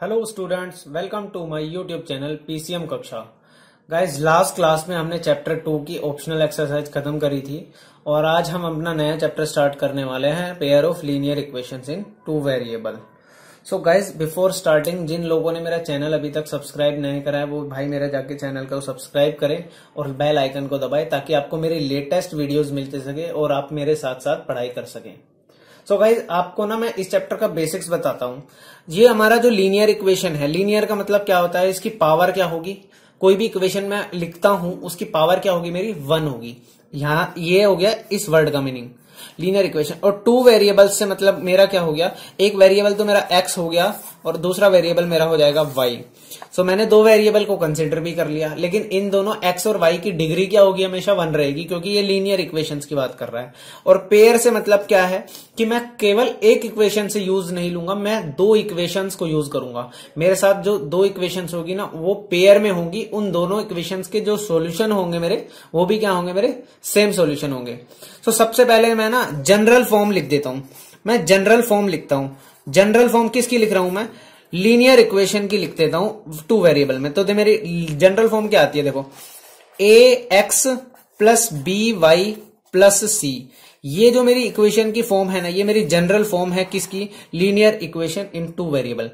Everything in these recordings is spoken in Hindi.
Hello students, welcome to my YouTube channel PCM कक्षा। गाइस, लास्ट क्लास में हमने चैप्टर 2 की ऑप्शनल एक्सरसाइज खत्म करी थी और आज हम अपना नया चैप्टर स्टार्ट करने वाले हैं, pair of linear equations in two variable. So guys, before starting, जिन लोगों ने मेरा चैनल अभी तक सब्सक्राइब नहीं करा है वो भाई मेरा जाके चैनल को सब्सक्राइब करें और बेल आइकन को दबाएं ताकि आपको मेरी लेटेस्ट वीडियोस मिलते सके और आप मेरे साथ साथ पढ़ाई कर सकें। सो गाइज, आपको ना मैं इस चैप्टर का बेसिक्स बताता हूं। ये हमारा जो लीनियर इक्वेशन है, लीनियर का मतलब क्या होता है, इसकी पावर क्या होगी। कोई भी इक्वेशन मैं लिखता हूं उसकी पावर क्या होगी, मेरी 1 होगी। यहाँ ये हो गया इस वर्ड का मीनिंग लीनियर इक्वेशन। और टू वेरिएबल्स से मतलब मेरा क्या हो गया, एक वेरिएबल तो मेरा x हो गया और दूसरा वेरिएबल मेरा हो जाएगा y। सो मैंने दो वेरिएबल को कंसिडर भी कर लिया, लेकिन इन दोनों x और y की डिग्री क्या होगी, हमेशा 1 रहेगी, क्योंकि ये लीनियर इक्वेशंस की बात कर रहा है। और पेयर से मतलब क्या है कि मैं केवल एक इक्वेशन से यूज नहीं लूंगा, मैं दो इक्वेशंस को यूज करूंगा। मेरे साथ जो दो इक्वेशंस होगी ना वो पेयर में होंगी। उन दोनों इक्वेशंस के जो सॉल्यूशन होंगे मेरे, वो भी क्या होंगे, मेरे सेम सॉल्यूशन होंगे। सो सबसे पहले मैं ना जनरल फॉर्म लिख देता हूं। मैं जनरल फॉर्म लिखता हूं। जनरल फॉर्म किसकी लिख रहा हूं मैं, लीनियर इक्वेशन की लिख देता हूं टू वेरिएबल में। तो मेरी जनरल फॉर्म क्या आती है, देखो, A X plus B Y plus C. ये जो मेरी इक्वेशन की फॉर्म है ना, ये मेरी जनरल फॉर्म है किसकी, linear equation in two variable.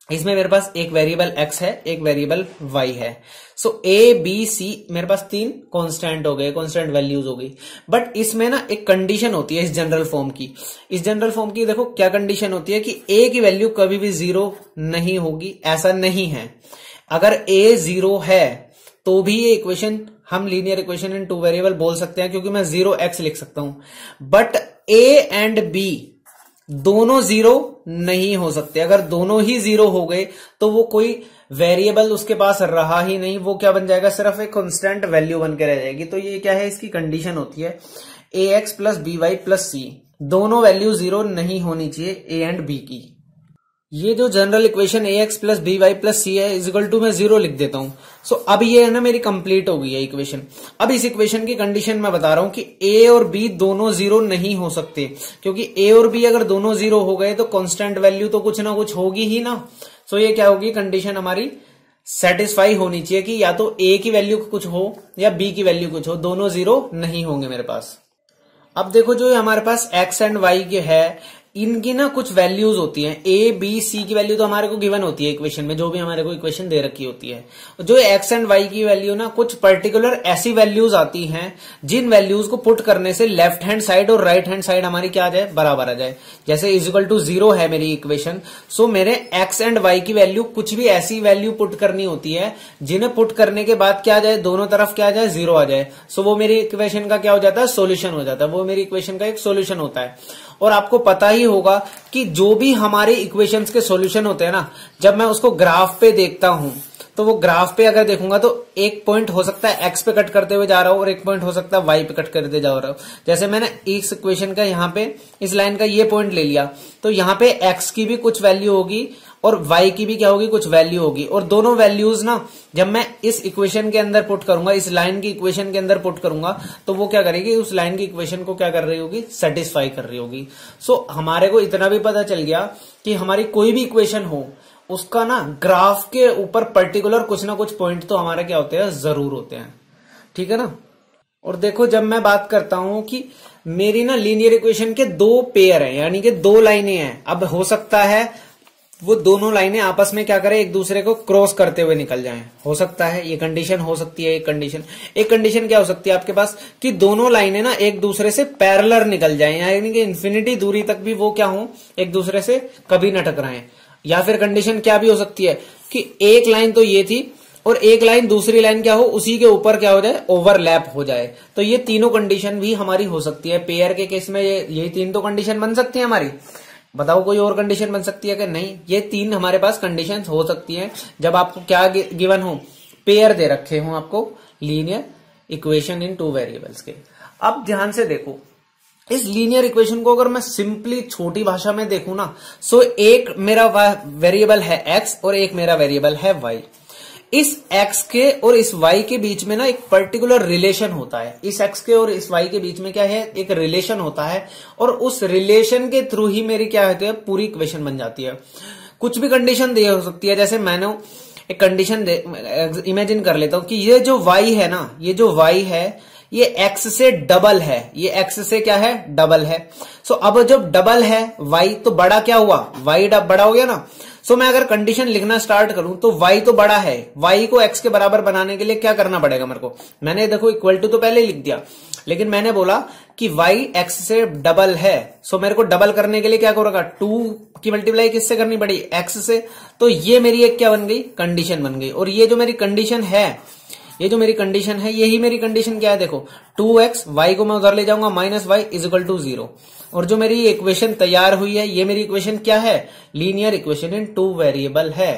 इसमें मेरे पास एक वेरिएबल x है, एक वेरिएबल y है। सो a b c मेरे पास तीन कांस्टेंट हो गए, कांस्टेंट वैल्यूज हो गई। बट इसमें ना एक कंडीशन होती है इस जनरल फॉर्म की। इस जनरल फॉर्म की देखो क्या कंडीशन होती है कि a की वैल्यू कभी भी 0 नहीं होगी, ऐसा नहीं है। अगर a 0 है तो भी ये इक्वेशन हम linear equation in two variable बोल सकते हैं, क्योंकि मैं 0x लिख सकता हूं। बट a एंड b दोनों 0 नहीं हो सकते। अगर दोनों ही 0 हो गए तो वो कोई वेरिएबल उसके पास रहा ही नहीं, वो क्या बन जाएगा, सिर्फ एक कांस्टेंट वैल्यू बन के रह जाएगी। तो ये क्या है, इसकी कंडीशन होती है A X plus B Y plus C, दोनों वैल्यू 0 नहीं होनी चाहिए ए एंड बी की। ये जो general equation A X plus B Y plus C है इजिकल टू मैं 0 लिख देता हूं। सो अब ये है ना मेरी कंप्लीट हो गई है इक्वेशन। अब इस इक्वेशन की कंडीशन मैं बता रहा हूं कि ए और बी दोनों 0 नहीं हो सकते, क्योंकि ए और बी अगर दोनों 0 हो गए तो कांस्टेंट वैल्यू तो कुछ ना कुछ होगी ही ना। सो ये क्या होगी, कंडीशन हमारी सेटिस्फाई होनी चाहिए कि या तो ए की वैल्यू कुछ हो या बी की वैल्यू कुछ हो, दोनों 0 नहीं होंगे मेरे पास। अब देखो, जो हमारे पास एक्स एंड वाई के है, इनकी ना कुछ वैल्यूज होती हैं। ए बी सी की वैल्यू तो हमारे को गिवन होती है इक्वेशन में, जो भी हमारे को इक्वेशन दे रखी होती है। जो एक्स एंड वाई की वैल्यू ना, कुछ पर्टिकुलर ऐसी वैल्यूज आती हैं जिन वैल्यूज को पुट करने से लेफ्ट हैंड साइड और राइट हैंड साइड हमारी क्या आ जाए, बराबर आ जाए। जैसे इजिकल टू 0 है मेरी इक्वेशन। सो मेरे एक्स एंड वाई की वैल्यू, कुछ भी ऐसी वैल्यू पुट करनी होती है जिन्हें पुट करने के बाद क्या आ जाए, दोनों तरफ क्या आ जाए, 0 आ जाए। सो वो मेरी इक्वेशन का क्या हो जाता है, सोल्यूशन हो जाता है। वो मेरी इक्वेशन का एक सोल्यूशन होता है। और आपको पता ही होगा कि जो भी हमारे इक्वेशंस के सॉल्यूशन होते हैं ना, जब मैं उसको ग्राफ पे देखता हूं तो वो ग्राफ पे अगर देखूंगा तो एक पॉइंट हो सकता है एक्स पे कट करते हुए जा रहा हूं और एक पॉइंट हो सकता है वाई पे कट करते जा रहा हूं। जैसे मैंने इस इक्वेशन का यहाँ पे इस लाइन का ये पॉइंट ले लिया, तो यहाँ पे एक्स की भी कुछ वैल्यू होगी और y की भी क्या होगी, कुछ वैल्यू होगी। और दोनों वैल्यूज ना जब मैं इस इक्वेशन के अंदर पुट करूंगा, इस लाइन की इक्वेशन के अंदर पुट करूंगा, तो वो क्या करेगी, उस लाइन की इक्वेशन को क्या कर रही होगी, सेटिस्फाई कर रही होगी। सो हमारे को इतना भी पता चल गया कि हमारी कोई भी इक्वेशन हो, उसका ना ग्राफ के ऊपर पर्टिकुलर कुछ ना कुछ पॉइंट तो हमारे क्या होते हैं, जरूर होते हैं। ठीक है ना। और देखो, जब मैं बात करता हूं कि मेरी ना लीनियर इक्वेशन के दो पेयर है, यानी कि दो लाइनें हैं। अब हो सकता है वो दोनों लाइनें आपस में क्या करें, एक दूसरे को क्रॉस करते हुए निकल जाएं। हो सकता है, ये कंडीशन हो सकती है। एक कंडीशन क्या हो सकती है आपके पास, कि दोनों लाइनें ना एक दूसरे से पैरेलल निकल जाएं, यानी कि इन्फिनिटी दूरी तक भी वो क्या हो, एक दूसरे से कभी न टकराएं। या फिर कंडीशन क्या भी हो सकती है कि एक लाइन तो ये थी और एक लाइन दूसरी लाइन क्या हो, उसी के ऊपर क्या हो जाए, ओवरलैप हो जाए। तो ये तीनों कंडीशन भी हमारी हो सकती है। पेयर के केस में यही तीन तो कंडीशन बन सकती है हमारी। बताओ कोई और कंडीशन बन सकती है कि नहीं, ये तीन हमारे पास कंडीशंस हो सकती हैं जब आपको क्या गिवन हो, पेयर दे रखे हो आपको linear equation in two variables के। अब ध्यान से देखो, इस लीनियर इक्वेशन को अगर मैं सिंपली छोटी भाषा में देखूं ना, सो एक मेरा वेरिएबल है x और एक मेरा वेरिएबल है y। इस x के और इस y के बीच में ना एक पर्टिकुलर रिलेशन होता है। इस x के और इस y के बीच में क्या है, एक रिलेशन होता है और उस रिलेशन के थ्रू ही मेरी क्या होती है, पूरी इक्वेशन बन जाती है। कुछ भी कंडीशन दी हो सकती है। जैसे मैंने एक कंडीशन इमेजिन कर लेता हूं कि ये जो y है ना, ये जो y है ये x से डबल है, ये x से क्या है, डबल है। सो अब जब डबल है y तो बड़ा क्या हुआ, y बड़ा हो गया ना। सो मैं अगर कंडीशन लिखना स्टार्ट करूं तो y तो बड़ा है, y को x के बराबर बनाने के लिए क्या करना पड़ेगा मेरे को, मैंने देखो इक्वल टू तो पहले ही लिख दिया, लेकिन मैंने बोला कि y x से डबल है। सो मेरे को डबल करने के लिए क्या करूंगा, 2 की मल्टीप्लाई किससे करनी पड़ी, x से। तो ये मेरी एक क्या बन गई, कंडीशन बन गई। और ये जो मेरी कंडीशन है, ये जो मेरी कंडीशन है, यही मेरी कंडीशन क्या है, देखो 2x, y को मैं उधर ले जाऊंगा, minus y is equal to 0। और जो मेरी इक्वेशन तैयार हुई है, ये मेरी इक्वेशन क्या है, लीनियर इक्वेशन इन 2 वेरिएबल है।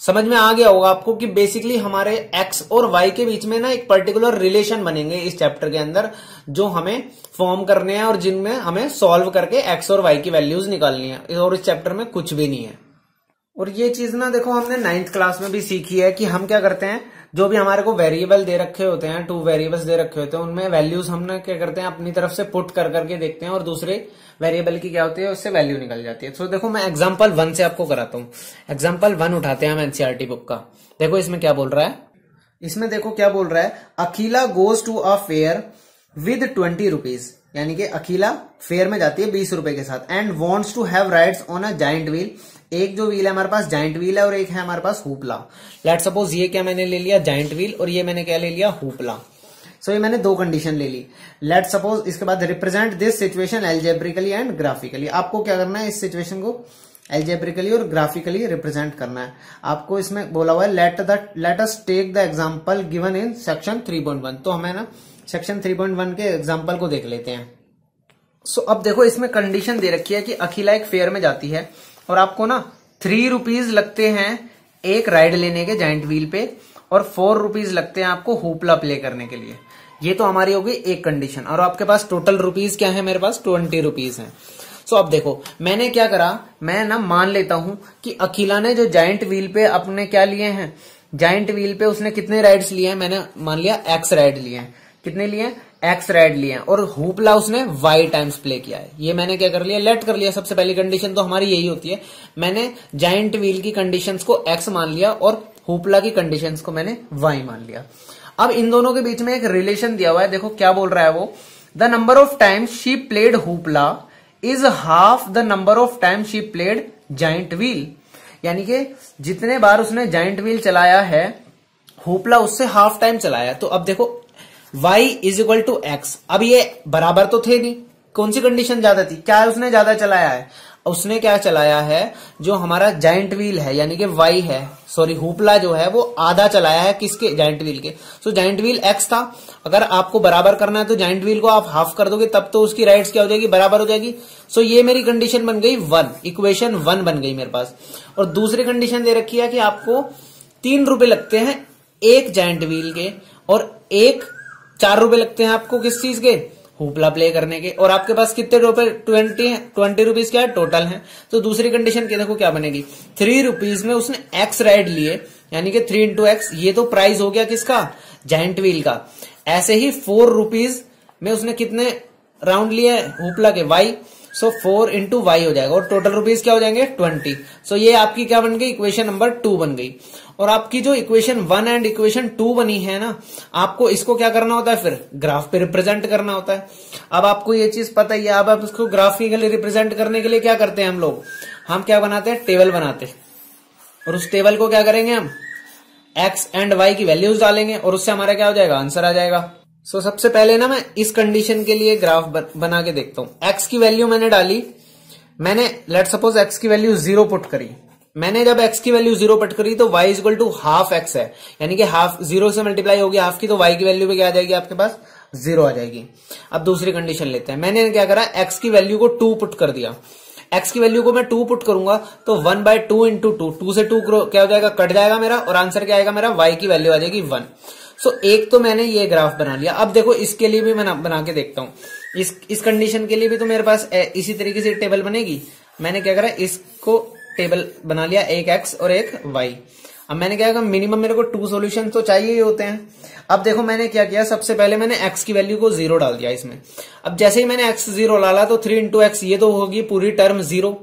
समझ में आ गया होगा आपको कि बेसिकली हमारे x और y के बीच में ना एक पर्टिकुलर रिलेशन बनेंगे इस चैप्टर के अंदर, जो हमें फॉर्म करने हैं और जिनमें हमें सॉल्व करके x और y की वैल्यूज निकालनी है। और इस चैप्टर में कुछ भी नहीं है। और ये चीज ना देखो हमने 9th क्लास में भी सीखी है कि हम क्या करते हैं, जो भी हमारे को वेरिएबल दे रखे होते हैं, 2 वेरिएबल्स दे रखे होते हैं, उनमें वैल्यूज हमने क्या करते हैं, अपनी तरफ से पुट कर करके देखते हैं और दूसरे वेरिएबल की क्या होती है, उससे वैल्यू निकल जाती है। तो देखो मैं एग्जांपल 1 से आपको कराता हूँ। एग्जांपल 1 उठाते हैं हम एनसीईआरटी बुक का। देखो इसमें क्या बोल रहा है, इसमें देखो क्या बोल रहा है, Akhila goes to a fair with 20 rupees, यानी कि अखिला फेयर में जाती है 20 रुपए के साथ, and wants to have rides on a giant wheel. एक जो व्हील है हमारे पास जाइंट व्हील है और एक है हमारे पास हुपला। लेट सपोज ये क्या मैंने ले लिया, जाइंट व्हील, और ये मैंने क्या ले लिया, हुपला। सो ये मैंने 2 कंडीशन ले ली। लेट सपोज इसके बाद represent this situation algebraically and graphically. आपको क्या करना है, इस सिचुएशन को एल्जेब्रिकली और ग्राफिकली रिप्रेजेंट करना है। आपको इसमें बोला हुआ है let us take the example given in section 3.1। तो हमें ना सेक्शन 3.1 के एग्जांपल को देख लेते हैं। सो अब देखो इसमें कंडीशन दे रखी है कि अखिला एक फेयर में जाती है और आपको ना 3 रुपीज लगते हैं एक राइड लेने के जाइंट व्हील पे, और 4 रुपीज लगते हैं आपको हुपला प्ले करने के लिए। ये तो हमारी होगी एक कंडीशन। और आपके पास टोटल रुपीज क्या है, मेरे पास 20 रुपीज है। सो अब देखो मैंने क्या करा, मैं ना मान लेता हूं कि अखिला ने जो जाइंट व्हील पे अपने क्या लिए हैं, जाइंट व्हील पे उसने कितने राइड्स लिए हैं, मैंने मान लिया x राइड लिए हैं। कितने लिए, x राइड लिए हैं। और हुपला उसने y टाइम्स प्ले किया है। ये मैंने क्या कर लिया, लेट कर लिया। सबसे पहली कंडीशन तो हमारी यही होती है, मैंने जाइंट व्हील की कंडीशंस को x मान लिया और हुपला की कंडीशंस को मैंने y मान लिया। अब इन दोनों के बीच में एक रिलेशन दिया हुआ है। देखो क्या बोल रहा है वो, the number of times she played hoopla is half the number of times she played giant wheel. यानी कि जितने बार उसने जाइंट व्हील चलाया है, हुपला उससे हाफ टाइम चलाया। तो अब देखो y is equal to x. अब ये बराबर तो थे नहीं, कौन सी कंडीशन ज्यादा थी, क्या उसने ज्यादा चलाया है, उसने क्या चलाया है, जो हमारा जाइंट व्हील है यानी कि y है, सॉरी हुपला जो है वो आधा चलाया है किसके, जाइंट व्हील के। सो जाइंट व्हील x था, अगर आपको बराबर करना है तो जाइंट व्हील को आप हाफ कर दोगे, तब तो उसकी राइड्स क्या हो जाएगी, बराबर हो जाएगी। सो ये मेरी कंडीशन बन गई 1, इक्वेशन 1 बन गई मेरे पास। और दूसरी कंडीशन दे रखी है कि आपको 3 रुपए लगते हैं एक जाइंट व्हील के, और 4 रुपए लगते हैं आपको किस चीज के, हुपला प्ले करने के। और आपके पास कितने रुपए, 20 रुपीज क्या है, टोटल है। तो दूसरी कंडीशन के देखो क्या बनेगी, 3 रुपीज में उसने x राइड लिए, यानी कि 3 इंटू एक्स, ये तो प्राइस हो गया किसका, जाइंट व्हील का। ऐसे ही 4 रुपीज में उसने कितने राउंड लिए हुपला के, y। सो 4 इंटू वाई हो जाएगा और टोटल रुपीज क्या हो जाएंगे 20। सो ये आपकी क्या बन गई, इक्वेशन नंबर 2 बन गई। और आपकी जो इक्वेशन 1 एंड इक्वेशन 2 बनी है ना, आपको इसको क्या करना होता है, फिर ग्राफ पे रिप्रेजेंट करना होता है। अब आपको ये चीज पता ही है। अब आप इसको ग्राफिकली रिप्रेजेंट करने के लिए क्या करते हैं हम लोग, हम क्या बनाते हैं, टेबल बनाते हैं, और उस टेबल को क्या करेंगे हम, एक्स एंड वाई की वैल्यूज डालेंगे और उससे हमारा क्या हो जाएगा, आंसर आ जाएगा। सो सबसे पहले ना मैं इस कंडीशन के लिए ग्राफ बना के देखता हूं। एक्स की वैल्यू मैंने डाली, मैंने लेट सपोज एक्स की वैल्यू 0 पुट करी। मैंने जब x की वैल्यू 0 पुट करी तो y is equal to half x है, यानी कि हाफ 0 से मल्टीप्लाई होगी हाफ की, तो y की वैल्यू पे क्या आ जाएगी, आपके पास 0 आ जाएगी। अब दूसरी कंडीशन लेते हैं। मैंने क्या करा, x की वैल्यू को 2 पुट कर दिया। x की वैल्यू को मैं 2 पुट करूंगा तो 1/2 इंटू 2 से 2 क्या हो जाएगा, कट जाएगा मेरा, और आंसर क्या आएगा मेरा, y की वैल्यू आ जाएगी 1। सो एक तो मैंने ये ग्राफ बना लिया। अब देखो इसके लिए भी मैं बना के देखता हूँ। इस कंडीशन के लिए भी तो मेरे पास इसी तरीके से टेबल बनेगी। मैंने क्या करा, इसको टेबल बना लिया, एक x और एक y। अब मैंने क्या कहा, मिनिमम मेरे को 2 सॉल्यूशन तो चाहिए ही होते हैं। अब देखो मैंने क्या किया, सबसे पहले मैंने x की वैल्यू को 0 डाल दिया इसमें। अब जैसे ही मैंने x 0 डाला तो 3 इंटू एक्स, ये तो होगी पूरी टर्म 0,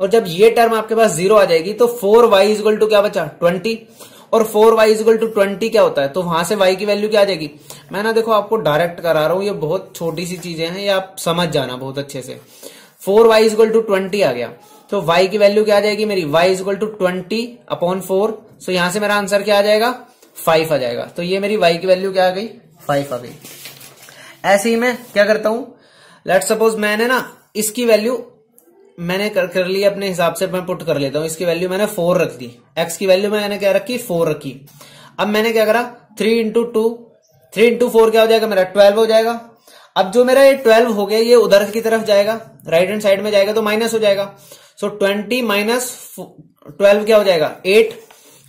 और जब ये टर्म आपके पास 0 आ जाएगी तो 4y इक्वल टू क्या बचा 20, और 4y इक्वल टू 20 क्या होता है, तो वहां से y की वैल्यू क्या आ जाएगी। मैं ना देखो आपको डायरेक्ट करा रहा हूं, ये बहुत छोटी सी चीजें हैं, ये आप समझ जाना बहुत अच्छे से। 4y इक्वल टू 20 आ गया, तो y की वैल्यू क्या आ जाएगी मेरी, y इक्वल टू 20/4। सो यहां से मेरा आंसर क्या आ जाएगा 5 आ जाएगा। तो ये मेरी y की वैल्यू क्या आ गई 5 आ गई। ऐसे ही मैं क्या करता हूं, लेट सपोज मैंने ना इसकी वैल्यू मैंने कर ली अपने हिसाब से, मैं पुट कर लेता हूं। इसकी वैल्यू मैंने 4 रख दी, x की वैल्यू मैंने क्या रखी 4 रखी। अब मैंने क्या करा 3 इंटू 4 क्या हो जाएगा मेरा 12 हो जाएगा। अब जो मेरा ये 12 हो गया ये उधर की तरफ जाएगा, राइट हैंड साइड में जाएगा तो माइनस हो जाएगा। सो 20 माइनस 12 क्या हो जाएगा 8,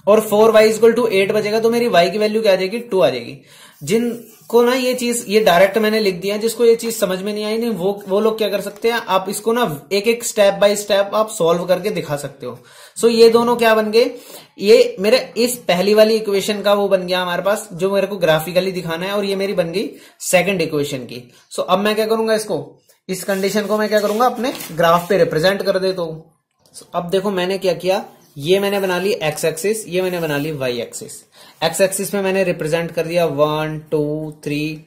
और 4y इक्वल टू 8 बचेगा, तो मेरी y की वैल्यू क्या आ जाएगी 2 आ जाएगी। जिनको ना ये चीज ये डायरेक्ट मैंने लिख दिया, जिसको ये चीज समझ में नहीं आई नहीं वो लोग क्या कर सकते हैं, आप इसको ना एक एक स्टेप बाय स्टेप आप सॉल्व करके दिखा सकते हो। सो ये दोनों क्या बन गए, ये मेरे इस पहली वाली इक्वेशन का वो बन गया हमारे पास जो मेरे को ग्राफिकली दिखाना है, और ये मेरी बन गई सेकंड इक्वेशन की। सो अब मैं क्या करूंगा, इसको इस कंडीशन को मैं क्या करूंगा अपने ग्राफ पे रिप्रेजेंट कर देता हूं। अब देखो मैंने क्या किया, ये मैंने बना ली एक्स एक्सिस, ये मैंने बना ली वाई एक्सिस। एक्स एक्सिस में मैंने रिप्रेजेंट कर दिया 1 2 3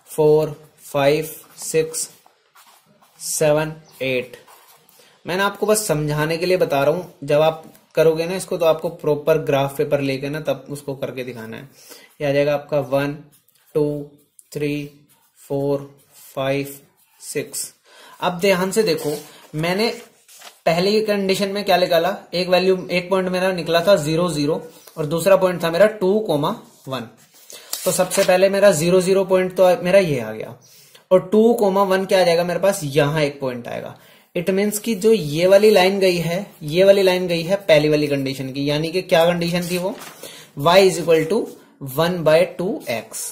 4 5 6 7 8। मैंने आपको बस समझाने के लिए बता रहा हूं, जब आप करोगे ना इसको तो आपको प्रॉपर ग्राफ पेपर लेके ना तब उसको करके दिखाना है। ये आ जाएगा आपका 1 2 3 4 5 6। अब ध्यान से देखो, मैंने पहली कंडीशन में क्या निकाला, एक पॉइंट मेरा निकला था 0 0, और दूसरा पॉइंट था मेरा 2,1। तो सबसे पहले मेरा 0 0 पॉइंट तो मेरा ये आ गया, और 2,1 क्या आ जाएगा मेरे पास, यहां एक पॉइंट आएगा। इट मीन्स कि जो ये वाली लाइन गई है, ये वाली लाइन गई है पहली वाली कंडीशन की, यानी कि क्या कंडीशन थी वो, y is equal to 1/2x।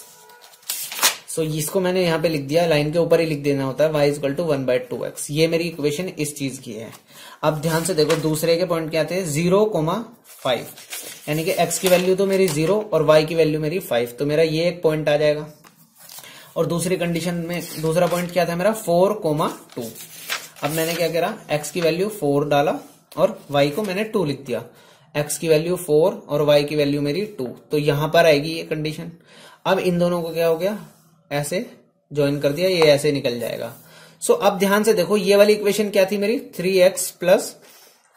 So इसको मैंने यहां पे लिख दिया, लाइन के ऊपर ही लिख देना होता है, y is equal to 1/2x। ये मेरी इक्वेशन इस चीज की है। अब ध्यान से देखो दूसरे के पॉइंट क्या थे 0,5, यानी कि x की वैल्यू तो मेरी 0 और y की वैल्यू मेरी 5, तो मेरा ये एक पॉइंट आ जाएगा। और दूसरी कंडीशन में दूसरा पॉइंट क्या था मेरा 4,2। अब मैंने क्या करा, x की वैल्यू 4 डाला और y को मैंने 2 लिख दिया। x की वैल्यू 4 और y की वैल्यू मेरी 2, तो यहां पर आएगी ये कंडीशन। अब इन दोनों को क्या हो गया, ऐसे ज्वाइन कर दिया, ये ऐसे निकल जाएगा। सो अब ध्यान से देखो, ये वाली इक्वेशन क्या थी मेरी 3x plus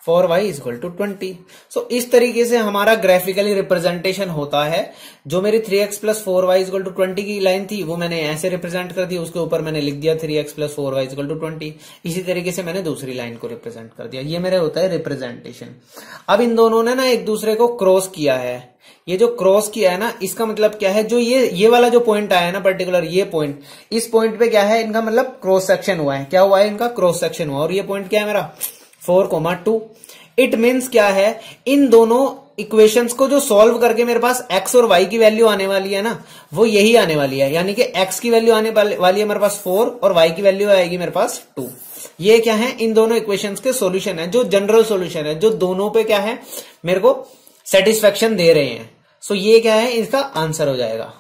4y equal to 20। सो इस तरीके से हमारा ग्राफिकली रिप्रेजेंटेशन होता है। जो मेरी 3x plus 4y equal to 20 की लाइन थी वो मैंने ऐसे रिप्रेजेंट कर दी, उसके ऊपर मैंने लिख दिया 3x plus 4y equal to 20। इसी तरीके से मैंने दूसरी लाइन को रिप्रेजेंट कर दिया। ये मेरा होता है रिप्रेजेंटेशन। अब इन दोनों ने ना एक दूसरे को क्रॉस किया है। ये जो क्रॉस किया है ना, इसका मतलब क्या है, जो ये वाला जो पॉइंट आया है ना पर्टिकुलर, ये पॉइंट, इस पॉइंट पे क्या है, इनका मतलब क्रॉस सेक्शन हुआ है। क्या हुआ है, इनका क्रॉस सेक्शन हुआ। और ये पॉइंट क्या है मेरा 4,2। इट मीन्स क्या है, इन दोनों इक्वेशंस को जो सॉल्व करके मेरे पास x और y की वैल्यू आने वाली है ना, वो यही आने वाली है। यानी कि x की वैल्यू आने वाली है मेरे पास 4 और y की वैल्यू आएगी मेरे पास 2। ये क्या है, इन दोनों इक्वेशंस के सॉल्यूशन है, जो जनरल सॉल्यूशन है, जो दोनों पे क्या है मेरे को सेटिस्फेक्शन दे रहे हैं। सो ये क्या है, इसका आंसर हो जाएगा।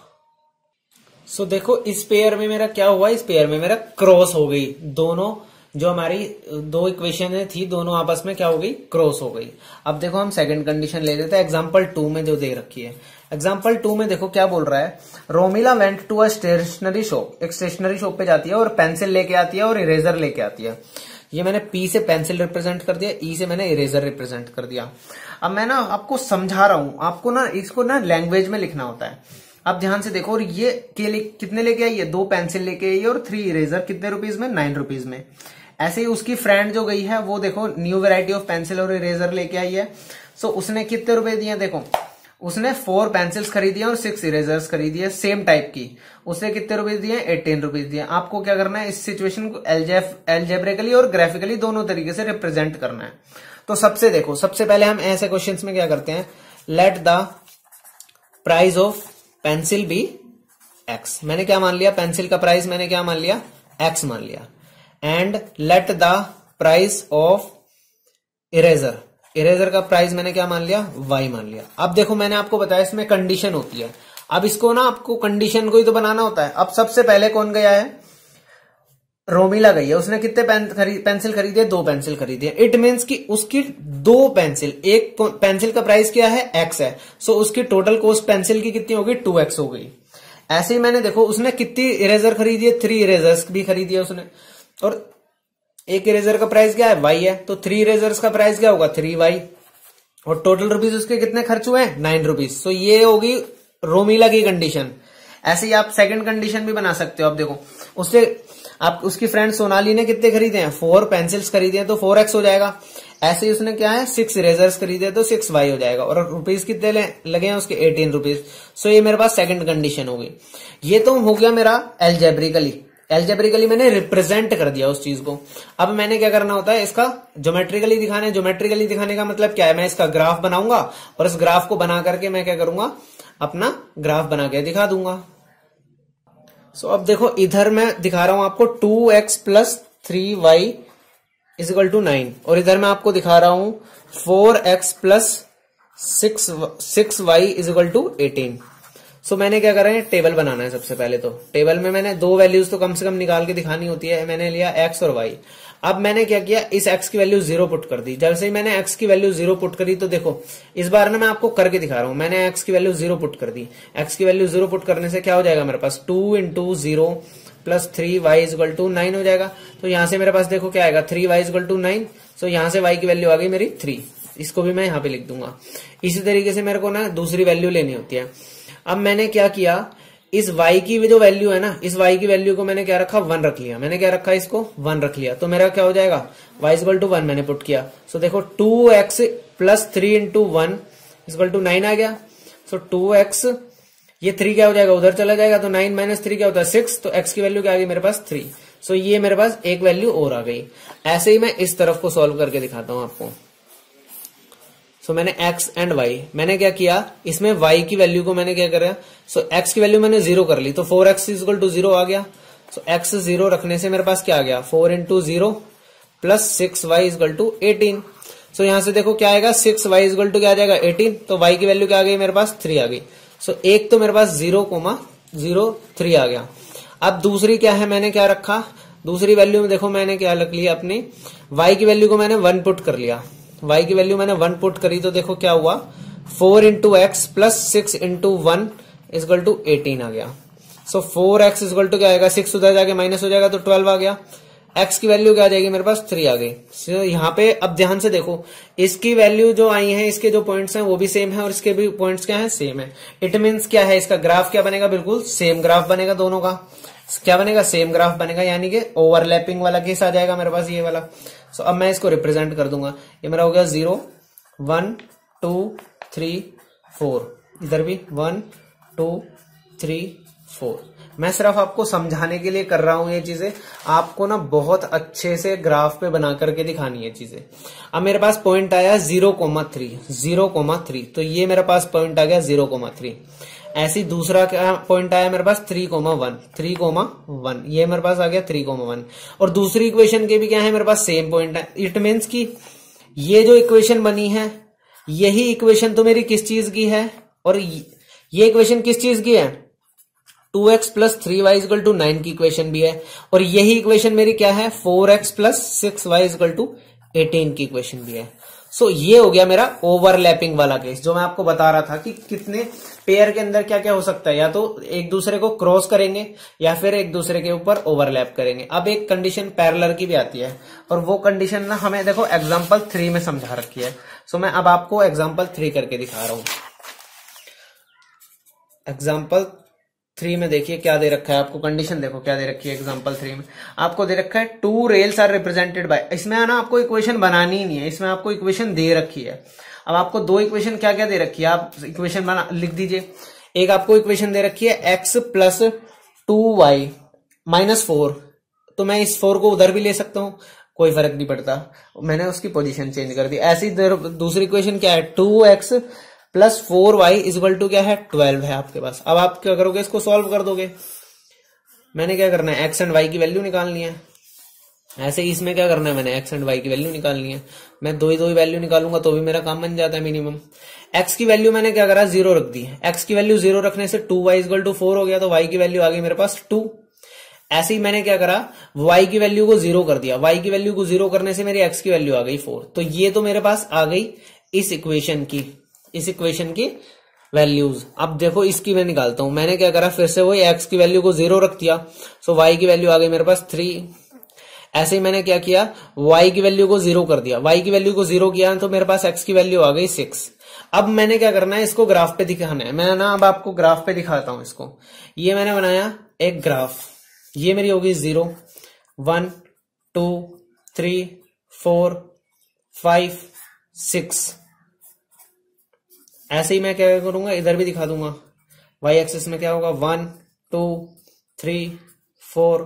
सो देखो इस पेयर में मेरा क्या हुआ, इस पेयर में मेरा क्रॉस हो गई। दोनों जो हमारी दो इक्वेशन थी दोनों आपस में क्या हो गई, क्रॉस हो गई। अब देखो हम सेकंड कंडीशन ले लेते हैं, एग्जांपल 2 में जो दे रखी है। एग्जांपल 2 में देखो क्या बोल रहा है, Romila went to a stationery shop. एक स्टेशनरी शॉप पे जाती है और पेंसिल लेके आती है और इरेजर लेके आती है। ये मैंने P से पेंसिल रिप्रेजेंट कर दिया, E से मैंने इरेजर रिप्रेजेंट कर दिया। अब मैं ना आपको समझा रहा हूं, आपको ना इसको ना लैंग्वेज में लिखना होता है। अब ध्यान से देखो, और ये कितने लेके आई है, 2 पेंसिल लेके आई है और 3 इरेजर, कितने रुपीज में, 9 रुपीज में। ऐसे ही उसकी फ्रेंड जो गई है वो देखो न्यू वैरायटी ऑफ पेंसिल और इरेजर लेके आई है। सो उसने कितने रुपए दिए, देखो उसने 4 पेंसिल्स खरीदी है और 6 इरेजर्स खरीदी है सेम टाइप की। उसने कितने रुपए दिए, 18 रुपीज दिए। आपको क्या करना है, इस सिचुएशन को एल्जेब्रिकली और ग्राफिकली दोनों तरीके से रिप्रेजेंट करना है। तो सबसे देखो, सबसे पहले हम ऐसे क्वेश्चंस में क्या करते हैं, let the price of pencil be x। मैंने क्या मान लिया, पेंसिल का प्राइस मैंने क्या मान लिया, x मान लिया। And let the price of eraser, eraser का प्राइस मैंने क्या मान लिया, y मान लिया। अब देखो मैंने आपको बताया इसमें कंडीशन होती है। अब इसको ना आपको कंडीशन को ही तो बनाना होता है। अब सबसे पहले कौन गया है, रोमिला गई है, उसने कितने पेंसिल खरीदे? 2 पेंसिल खरीदी है। इट मीन्स कि उसकी 2 पेंसिल, एक पेंसिल का प्राइस क्या है? x है। सो उसकी टोटल कॉस्ट पेंसिल की कितनी होगी? 2x हो गई। ऐसे ही मैंने देखो उसने कितनी इरेजर खरीदी है? 3 इरेजर्स भी खरीदी है उसने, और एक इरेजर का प्राइस क्या है? y है, तो 3 इरेजर्स का प्राइस क्या होगा? 3y, और टोटल रुपीज उसके कितने खर्च हुए? 9 रुपीज। सो ये होगी रोमिला की कंडीशन। ऐसे ही आप सेकंड कंडीशन भी बना सकते हो। आप देखो उससे आप उसकी फ्रेंड सोनाली ने कितने खरीदे हैं? 4 पेंसिल्स खरीदे हैं, तो 4x हो जाएगा। ऐसे ही उसने क्या है? 6 इरेजर्स खरीदे तो 6y हो जाएगा, और रुपीज कितने लगे हैं उसके? 18 रुपीज। सो ये मेरे पास सेकंड कंडीशन हो गई। ये तो हो गया मेरा एल्जेब्रिकली मैंने रिप्रेजेंट कर दिया उस चीज को। अब मैंने क्या करना होता है? इसका ज्योमेट्रिकली दिखाना है। ज्योमेट्रिकली दिखाने का मतलब क्या है? मैं इसका ग्राफ बनाऊंगा, और इस ग्राफ को बना करके मैं क्या करूंगा? अपना ग्राफ बना के दिखा दूंगा। सो अब देखो इधर मैं दिखा रहा हूं आपको 2x plus 3y is equal to 9, और इधर मैं आपको दिखा रहा हूं 4x plus 6y is equal to 18। So मैंने क्या करा है? टेबल बनाना है। सबसे पहले तो टेबल में मैंने 2 वैल्यूज तो कम से कम निकाल के दिखानी होती है। मैंने लिया x और y। अब मैंने क्या किया? इस x की वैल्यू 0 पुट कर दी। जैसे ही मैंने x की वैल्यू 0 पुट करी, तो देखो इस बार ना मैं आपको करके दिखा रहा हूं। मैंने x की वैल्यू 0 पुट कर दी। x की वैल्यू 0 पुट करने से क्या हो जाएगा मेरे पास? 2 into 0 plus 3y is equal to 9 हो जाएगा। तो यहां से मेरे पास देखो क्या आएगा? 3y is equal to 9। So यहां से y की वैल्यू आ गई मेरी 3। इसको भी मैं यहां पे लिख दूंगा। इसी तरीके से मेरे को ना दूसरी वैल्यू लेनी होती है। अब मैंने क्या किया? इस y की जो वैल्यू है ना, इस y की वैल्यू को मैंने क्या रखा? 1 रख लिया। मैंने क्या रखा? इसको 1 रख लिया। तो मेरा क्या हो जाएगा? y इक्वल टू 1 मैंने पुट किया। सो देखो 2x plus 3 into 1 equal to 9 आ गया। सो 2x, ये 3 क्या हो जाएगा? उधर चला जाएगा, तो 9 माइनस 3 क्या होता है? 6। तो x की वैल्यू क्या आ गई मेरे पास? 3। सो ये मेरे पास एक वैल्यू और आ गई। ऐसे ही मैं इस तरफ को सॉल्व करके दिखाता हूं आपको। सो मैंने x एंड y, मैंने क्या किया? इसमें y की वैल्यू को मैंने क्या करा? सो x की वैल्यू मैंने 0 कर ली, तो 4x इक्वल टू 0 आ गया। सो x 0 रखने से मेरे पास क्या आ गया? 4 into 0 plus 6y equal to 18। So यहां से देखो क्या आएगा? 6y इक्वल टू क्या आ जाएगा? 18। तो y की वैल्यू क्या आ गई मेरे पास? 3 आ गई। सो एक तो मेरे पास 0,03 आ गया। अब दूसरी क्या है? मैंने क्या रखा? दूसरी वैल्यू में देखो मैंने क्या रख लिया? अपनी y की वैल्यू को मैंने 1 पुट कर लिया। y की वैल्यू मैंने 1 पुट करी, तो देखो क्या हुआ? 4 into x plus 6 into 1 equal to 18 आ गया। सो 4x इक्वल टू क्या आएगा? 6 उधर जाके माइनस हो जाएगा, तो 12 आ गया। x की वैल्यू क्या आ जाएगी मेरे पास? 3 आ गई। so, यहाँ पे अब ध्यान से देखो, इसकी वैल्यू जो आई है, इसके जो पॉइंट्स हैं वो भी सेम है, और इसके भी पॉइंट्स क्या है? सेम है। इट मीन्स क्या है? इसका ग्राफ क्या बनेगा? बिल्कुल सेम ग्राफ बनेगा दोनों का। क्या बनेगा? सेम ग्राफ बनेगा, यानी कि ओवरलैपिंग वाला केस आ जाएगा मेरे पास, ये वाला। सो अब मैं इसको रिप्रेजेंट कर दूंगा। ये मेरा हो गया 0 1 2 3 4, इधर भी 1 2 3 4। मैं सिर्फ आपको समझाने के लिए कर रहा हूं ये चीजें। आपको ना बहुत अच्छे से ग्राफ पे बना करके दिखानी है चीजें। अब मेरे पास पॉइंट आया 0,3, तो ये मेरे पास पॉइंट आ गया 0,3। ऐसी दूसरा क्या पॉइंट आया मेरे पास? 3,1, ये मेरे पास आ गया 3,1। और दूसरी इक्वेशन के भी क्या है मेरे पास? सेम पॉइंट है। इट मीन्स कि ये जो इक्वेशन बनी है, यही इक्वेशन तो मेरी किस चीज की है? और ये इक्वेशन किस चीज की है? 2x plus 3y equal to 9 की इक्वेशन भी है। और यही इक्वेशन मेरी क्या है? 4x plus 6y equal to 18 की इक्वेशन भी है। सो ये हो गया मेरा ओवरलैपिंग वाला केस, जो मैं आपको बता रहा था कि कितने पेयर के अंदर क्या क्या हो सकता है। या तो एक दूसरे को क्रॉस करेंगे, या फिर एक दूसरे के ऊपर ओवरलैप करेंगे। अब एक कंडीशन पैरेलल की भी आती है, और वो कंडीशन ना हमें देखो एग्जांपल 3 में समझा रखी है। सो मैं अब आपको एग्जांपल 3 करके दिखा रहा हूं। एग्जांपल 3 में देखिए क्या दे रखा है आपको। कंडीशन देखो क्या दे रखी है। एग्जांपल 3 में आपको दे रखा है 2 रेल्स आर रिप्रेजेंटेड बाय। इसमें ना आपको इक्वेशन बनानी ही नहीं है, इसमें आपको इक्वेशन दे रखी है। अब आपको 2 इक्वेशन क्या क्या दे रखी है, आप इक्वेशन बना लिख दीजिए। एक आपको इक्वेशन दे रखी है x प्लस 2y माइनस 4, तो मैं इस 4 को उधर भी ले सकता हूं, कोई फर्क नहीं पड़ता, मैंने उसकी पोजीशन चेंज कर दी। ऐसी दूसरी इक्वेशन क्या है? 2x plus 4y equal to क्या है? 12 है आपके पास। अब आप क्या करोगे? इसको सॉल्व कर दोगे। मैंने क्या करना है? x एंड y की वैल्यू निकालनी है। ऐसे ही इसमें क्या करना है? मैंने x एंड y की वैल्यू निकालनी है। मैं दो ही वैल्यू निकालूंगा तो भी मेरा काम बन जाता है मिनिमम। x की वैल्यू मैंने क्या करा? 0 रख दी। x की वैल्यू 0 रखने से 2y इक्वल टू 4 हो गया, तो y की वैल्यू आ गई मेरे पास 2। ऐसे ही मैंने क्या करा, y की वैल्यू को 0 कर दिया, y की वैल्यू को 0 करने से मेरी x की वैल्यू आ गई 4। तो ये तो मेरे पास आ गई इस इक्वेशन की वैल्यूज। अब देखो इसकी मैं निकालता हूं, मैंने क्या करा, फिर से वही x की वैल्यू को 0 रख दिया, सो y की वैल्यू आ गई मेरे पास 3। ऐसे ही मैंने क्या किया, y की वैल्यू को 0 कर दिया, y की वैल्यू को 0 किया तो मेरे पास x की वैल्यू आ गई 6। अब मैंने क्या करना है, इसको ग्राफ पे दिखाना है। मैं ना अब आपको ग्राफ पे दिखाता हूं इसको। ये मैंने बनाया एक ग्राफ, ये मेरी होगी 0 1 2 3 4 5 6। ऐसे ही मैं क्या करूंगा, इधर भी दिखा दूंगा। y एक्सिस में क्या होगा, 1 2 3 4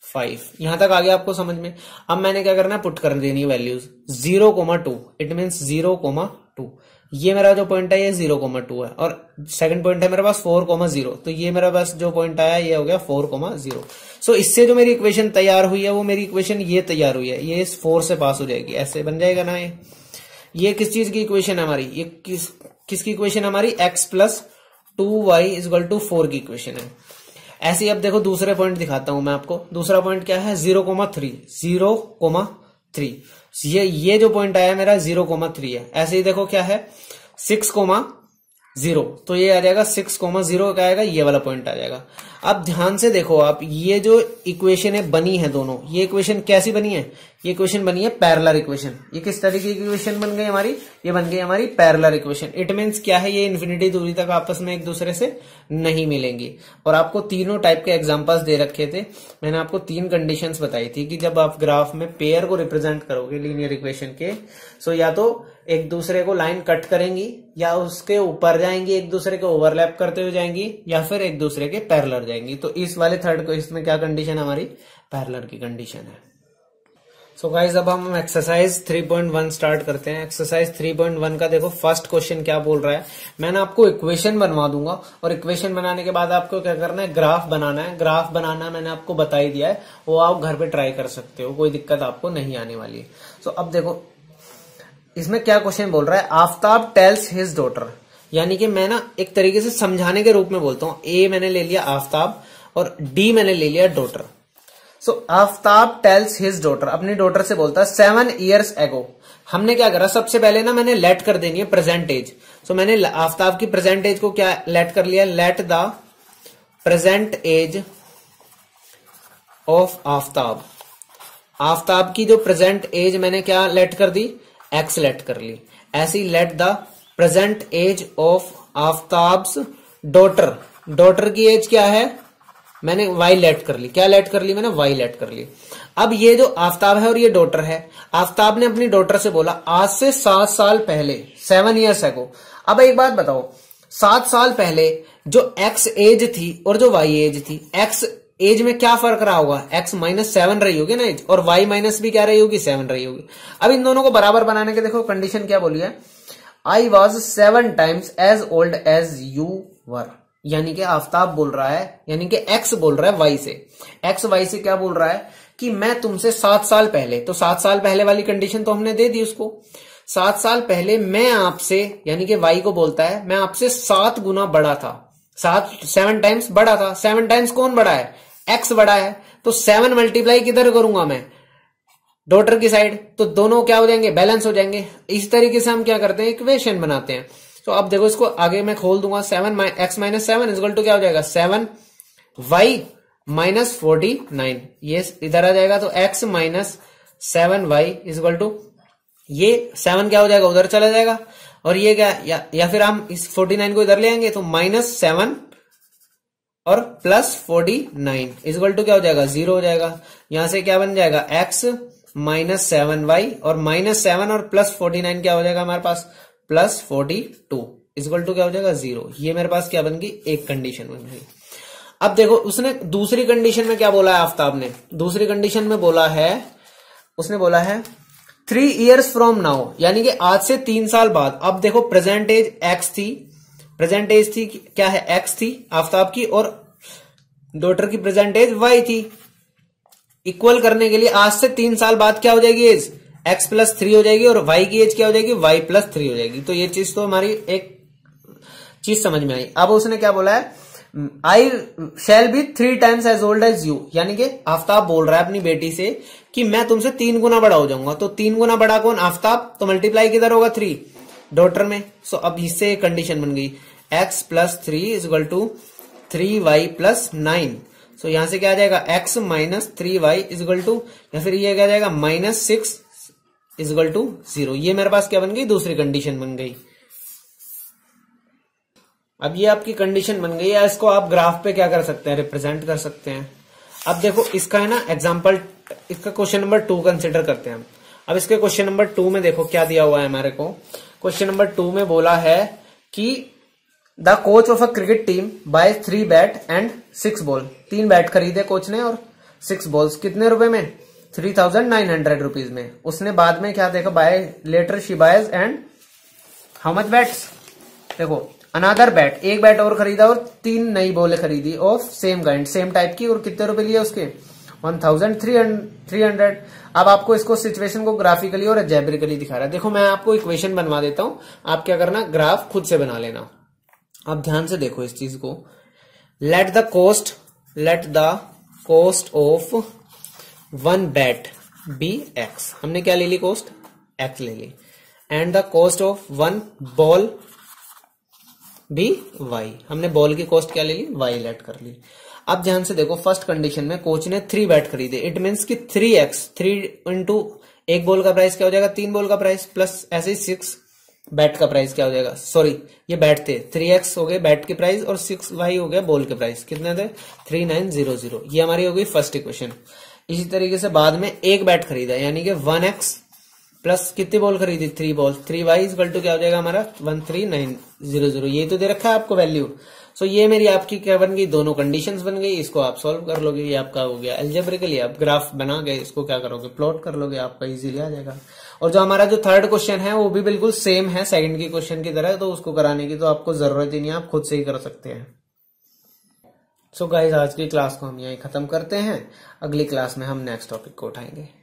5। यहां तक आ गया आपको समझ में। अब मैंने क्या करना है, पुट कर देनी है वैल्यूज 0,2, इट मीन 0,2। ये मेरा जो पॉइंट है ये 0,2 है, और सेकंड पॉइंट है मेरे पास 4,0। तो ये मेरा पास जो पॉइंट आया ये हो गया 4,0। सो इससे जो मेरी इक्वेशन तैयार हुई है, वो मेरी इक्वेशन ये तैयार हुई है, ये इस 4 से पास हो जाएगी, ऐसे बन जाएगा ना। ये किस चीज की इक्वेशन है हमारी, ये किसकी इक्वेशन है हमारी, x plus 2y equal to 4 की इक्वेशन है। ऐसे ही अब देखो दूसरे पॉइंट दिखाता हूं मैं आपको। दूसरा पॉइंट क्या है, 0,3 ये जो पॉइंट आया मेरा 0,3 है। ऐसे ही देखो क्या है 6,0, तो ये आ जाएगा 6,0 का आएगा, ये वाला पॉइंट आ जाएगा। अब ध्यान से देखो आप, ये जो इक्वेशन है बनी है दोनों, ये इक्वेशन कैसी बनी है, ये इक्वेशन बनी है पैरेलल इक्वेशन। ये किस तरीके की इक्वेशन बन गई हमारी, ये बन गई हमारी पैरेलल इक्वेशन। इट मीन्स क्या है, ये इन्फिनिटी दूरी तक आपस में एक दूसरे से नहीं मिलेंगी। और आपको तीनों टाइप के एग्जांपल्स दे रखे थे, मैंने आपको 3 कंडीशंस बताई थी कि जब आप ग्राफ में पेयर को रिप्रेजेंट करोगे लीनियर इक्वेशन के, सो या तो एक दूसरे को लाइन कट करेंगी, या उसके ऊपर जाएंगी, एक दूसरे के ओवरलैप करते हुए जाएंगी, या फिर एक दूसरे के पैरेलल जाएंगी। तो इस वाले थर्ड को, इसमें क्या कंडीशन हमारी पैरेलल की कंडीशन है। सो गाइज अब हम एक्सरसाइज 3.1 स्टार्ट करते हैं। एक्सरसाइज 3.1 का देखो फर्स्ट क्वेश्चन क्या बोल रहा है। मैंने आपको इक्वेशन बनवा दूंगा, और इक्वेशन बनाने के बाद आपको क्या करना है, ग्राफ बनाना है। ग्राफ बनाना मैंने आपको बता ही दिया है, वो आप घर पे ट्राई कर सकते हो, कोई दिक्कत आपको नहीं आने वाली है। सो अब देखो इसमें क्या क्वेश्चन बोल रहा है, आफ्ताब टेल्स हिज डॉटर, यानी कि मैं ना एक तरीके से समझाने के रूप में बोलता हूं। ए मैंने ले लिया आफ्ताब और डी मैंने ले लिया डॉटर। सो आफ्ताब टेल्स हिज डॉटर, अपनी डॉटर से बोलता है 7 years ago। हमने क्या करा, सबसे पहले ना मैंने लेट कर देनी है प्रेजेंट एज। सो मैंने आफ्ताब की प्रेजेंट एज को क्या लेट कर लिया, let the present age of Aftab. Aftab की जो प्रेजेंट एज मैंने क्या लेट कर दी, एक्स लेट कर ली। ऐसे ही let the present age of Aftab's daughter, daughter की एज क्या है, मैंने वाई लेट कर ली। क्या लेट कर ली मैंने, वाई लेट कर ली। अब ये जो आफ्ताब है और ये डॉटर है, आफ्ताब ने अपनी डॉटर से बोला आज से 7 साल पहले, 7 years ago। अब एक बात बताओ, 7 साल पहले जो एक्स एज थी और जो वाई एज थी, एक्स एज में क्या फर्क रहा होगा, x -7 रही होगी ना एज, और y माइनस भी क्या रही होगी, 7 रही होगी। अब इन दोनों को बराबर बनाने के देखो कंडीशन क्या बोली है, I was 7 times as old as you were। यानी कि आफ्ताब बोल रहा है, यानी कि x बोल रहा है y से, x y से क्या बोल रहा है कि मैं तुमसे 7 साल पहले, तो 7 साल पहले वाली कंडीशन तो हमने दे दी उसको। 7 साल पहले मैं आपसे, यानी कि y को बोलता है मैं आपसे 7 गुना बड़ा था, 7 टाइम्स बड़ा था। 7 टाइम्स कौन बड़ा है, x बड़ा है। तो 7 मल्टीप्लाई किधर करूंगा मैं, डॉटर की साइड, तो दोनों क्या हो जाएंगे, बैलेंस हो जाएंगे। इस तरीके से हम क्या करते हैं, इक्वेशन बनाते हैं। तो अब देखो इसको आगे मैं खोल दूंगा, 7x - 7 इक्वल टू क्या हो जाएगा, 7y - 49। ये इधर आ जाएगा, तो x - 7y इक्वल टू, ये 7 क्या हो जाएगा, उधर चला जाएगा, और ये क्या, या फिर हम इस 49 को इधर ले आएंगे, तो -7 और +49 इक्वल टू क्या हो जाएगा, 0 हो जाएगा। यहां से क्या बन जाएगा, x - 7y और -7 और +49 क्या हो जाएगा हमारे पास, +42 इक्वल टू क्या हो जाएगा, 0। ये मेरे पास क्या बन गई, एक कंडीशन बन गई। अब देखो उसने दूसरी कंडीशन में क्या बोला है, आफ्ताब ने दूसरी कंडीशन में बोला है, उसने बोला है 3 years from now, यानी कि आज से 3 साल बाद। अब देखो प्रेजेंट एज x थी, प्रेजेंट एज थी क्या है, x थी आफ्ताब की, और डॉटर की प्रेजेंट एज y थी। इक्वल करने के लिए आज से 3 साल बाद क्या हो जाएगी एज, x + 3 हो जाएगी, और y की एज क्या हो जाएगी, y + 3 हो जाएगी। तो ये चीज तो हमारी एक चीज समझ में आई। अब उसने क्या बोला है, I shall be 3 times as old as you, यानी कि आफ्ताब बोल रहा है अपनी बेटी से कि मैं तुमसे 3 गुना बड़ा हो जाऊंगा। तो 3 गुना बड़ा कौन? आफ्ताब। तो मल्टीप्लाई किधर होगा? 3 डॉटर में। सो अब इससे कंडीशन बन गई x plus 3 is equal to 3y plus 9। So यहां से क्या आ जाएगा? x minus 3y is equal to, या फिर ये क्या आ जाएगा? -6 इज इक्वल टू 0। ये मेरे पास क्या बन गई? दूसरी कंडीशन बन गई। अब ये आपकी कंडीशन बन गई है। इसको आप ग्राफ पे क्या कर सकते हैं? रिप्रेजेंट कर सकते हैं। अब देखो इसका है ना एग्जाम्पल, इसका क्वेश्चन नंबर 2 कंसिडर करते हैं हम। अब इसके क्वेश्चन नंबर 2 में देखो क्या दिया हुआ है हमारे को। क्वेश्चन नंबर 2 में बोला है कि the coach of a cricket team buy 3 bat and 6 ball. 3 bat खरीदे कोच ने और 6 बॉल्स। कितने रुपए में? 3900 रुपीज में। उसने बाद में क्या देखा? Buy later she buys and how much bats? देखो अनादर बैट, एक बैट और खरीदा और 3 नई बॉलें खरीदी of same kind, same type की, और कितने रुपए लिए उसके? 1300। अब आपको इसको सिचुएशन को ग्राफिकली और अलजेब्रिकली दिखा रहा है। देखो मैं आपको इक्वेशन बनवा देता हूं, आप क्या करना? ग्राफ खुद से बना लेना। अब ध्यान से देखो इस चीज को। Let the cost of 1 bat be x। हमने क्या ले ली? कॉस्ट x ले ली। And the cost of 1 ball be y। हमने बॉल की कॉस्ट क्या ले ली? y लेट कर ली। अब ध्यान से देखो, फर्स्ट कंडीशन में कोच ने 3 बैट खरीदे। इट मीन्स कि 3x, 3 इंटू एक बॉल का प्राइस क्या हो जाएगा? 3 बॉल का प्राइस, प्लस ऐसे ही 6 बैट का प्राइस क्या हो जाएगा? सॉरी ये बैट थे, 3x हो गए बैट के प्राइस और 6y हो गया बॉल के प्राइस। कितने थे? 3900। ये हमारी हो गई फर्स्ट इक्वेशन। इसी तरीके से बाद में एक बैट खरीदा, यानी कि 1x प्लस कितनी बॉल खरीदी? 3 बॉल। 3y इक्वल टू क्या हो जाएगा हमारा? 13900। ये तो दे रखा है आपको वैल्यू। सो ये मेरी आपकी क्या बन गई? दोनों कंडीशंस बन गई। इसको आप सॉल्व कर लोगे, ये आपका हो गया अलजेब्रिकली। आप ग्राफ बना गए, इसको क्या करोगे? प्लॉट कर लोगे, आपका इजीली आ जाएगा। और जो हमारा जो थर्ड क्वेश्चन है वो भी बिल्कुल सेम है सेकंड की क्वेश्चन की तरह, तो उसको कराने की तो आपको जरूरत ही नहीं है, आप खुद से ही कर सकते हैं। सो गाइस आज की क्लास को हम यहीं खत्म करते हैं। अगली क्लास में हम नेक्स्ट टॉपिक को उठाएंगे।